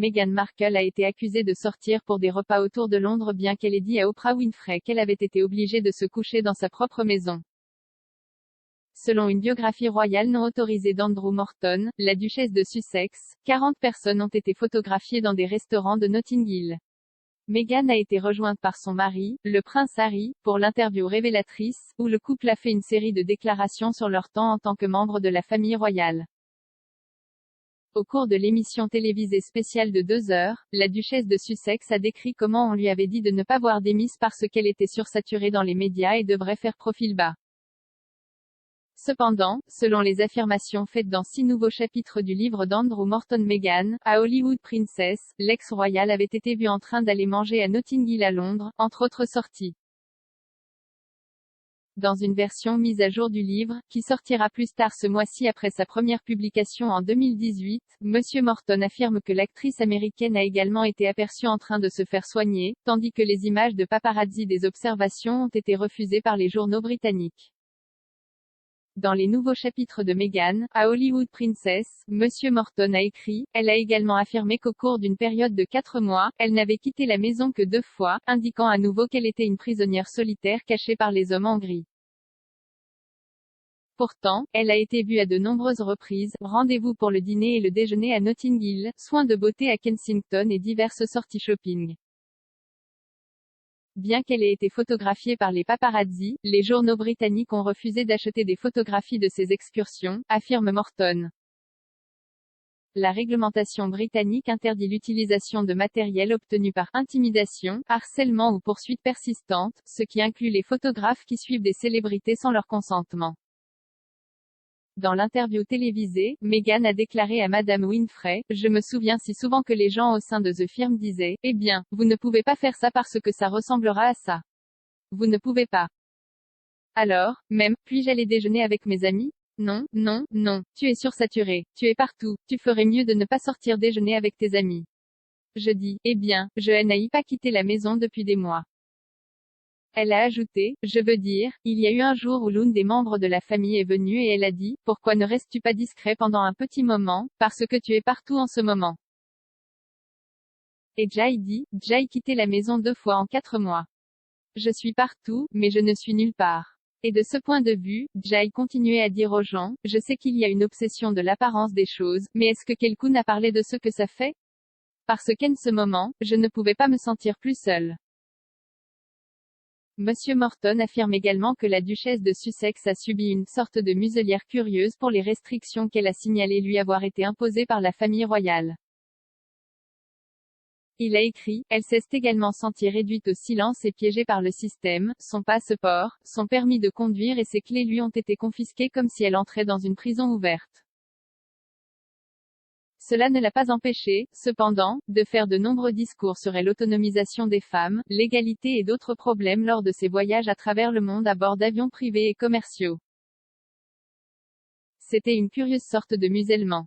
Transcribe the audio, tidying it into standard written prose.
Meghan Markle a été accusée de sortir pour des repas autour de Londres bien qu'elle ait dit à Oprah Winfrey qu'elle avait été obligée de se coucher dans sa propre maison. Selon une biographie royale non autorisée d'Andrew Morton, la duchesse de Sussex, 40 personnes ont été photographiées dans des restaurants de Notting Hill. Meghan a été rejointe par son mari, le prince Harry, pour l'interview révélatrice, où le couple a fait une série de déclarations sur leur temps en tant que membre de la famille royale. Au cours de l'émission télévisée spéciale de 2 heures, la duchesse de Sussex a décrit comment on lui avait dit de ne pas voir Demis parce qu'elle était sursaturée dans les médias et devrait faire profil bas. Cependant, selon les affirmations faites dans 6 nouveaux chapitres du livre d'Andrew Morton Meghan, à Hollywood Princess, l'ex-royale avait été vue en train d'aller manger à Notting Hill à Londres, entre autres sorties. Dans une version mise à jour du livre, qui sortira plus tard ce mois-ci après sa première publication en 2018, Monsieur Morton affirme que l'actrice américaine a également été aperçue en train de se faire soigner, tandis que les images de paparazzi des observations ont été refusées par les journaux britanniques. Dans les nouveaux chapitres de Meghan, à Hollywood Princess, Monsieur Morton a écrit, elle a également affirmé qu'au cours d'une période de 4 mois, elle n'avait quitté la maison que 2 fois, indiquant à nouveau qu'elle était une prisonnière solitaire cachée par les hommes en gris. Pourtant, elle a été vue à de nombreuses reprises, rendez-vous pour le dîner et le déjeuner à Notting Hill, soins de beauté à Kensington et diverses sorties shopping. Bien qu'elle ait été photographiée par les paparazzi, les journaux britanniques ont refusé d'acheter des photographies de ces excursions, affirme Morton. La réglementation britannique interdit l'utilisation de matériel obtenu par intimidation, harcèlement ou poursuite persistante, ce qui inclut les photographes qui suivent des célébrités sans leur consentement. Dans l'interview télévisée, Meghan a déclaré à Madame Winfrey, « Je me souviens si souvent que les gens au sein de The Firm disaient, eh bien, vous ne pouvez pas faire ça parce que ça ressemblera à ça. Vous ne pouvez pas. Alors, même, puis-je aller déjeuner avec mes amis? Non, non, non, tu es sursaturé, tu es partout, tu ferais mieux de ne pas sortir déjeuner avec tes amis. Je dis, eh bien, je n'ai pas quitté la maison depuis des mois. Elle a ajouté, je veux dire, il y a eu un jour où l'une des membres de la famille est venue et elle a dit, pourquoi ne restes-tu pas discret pendant un petit moment, parce que tu es partout en ce moment. Et Jay dit, j'ai quitté la maison 2 fois en 4 mois. Je suis partout, mais je ne suis nulle part. Et de ce point de vue, Jay continuait à dire aux gens, je sais qu'il y a une obsession de l'apparence des choses, mais est-ce que quelqu'un a parlé de ce que ça fait? Parce qu'en ce moment, je ne pouvais pas me sentir plus seule. Monsieur Morton affirme également que la duchesse de Sussex a subi une sorte de muselière curieuse pour les restrictions qu'elle a signalées lui avoir été imposées par la famille royale. Il a écrit, elle s'est également sentie réduite au silence et piégée par le système, son passeport, son permis de conduire et ses clés lui ont été confisquées comme si elle entrait dans une prison ouverte. Cela ne l'a pas empêché, cependant, de faire de nombreux discours sur l'autonomisation des femmes, l'égalité et d'autres problèmes lors de ses voyages à travers le monde à bord d'avions privés et commerciaux. C'était une curieuse sorte de musellement.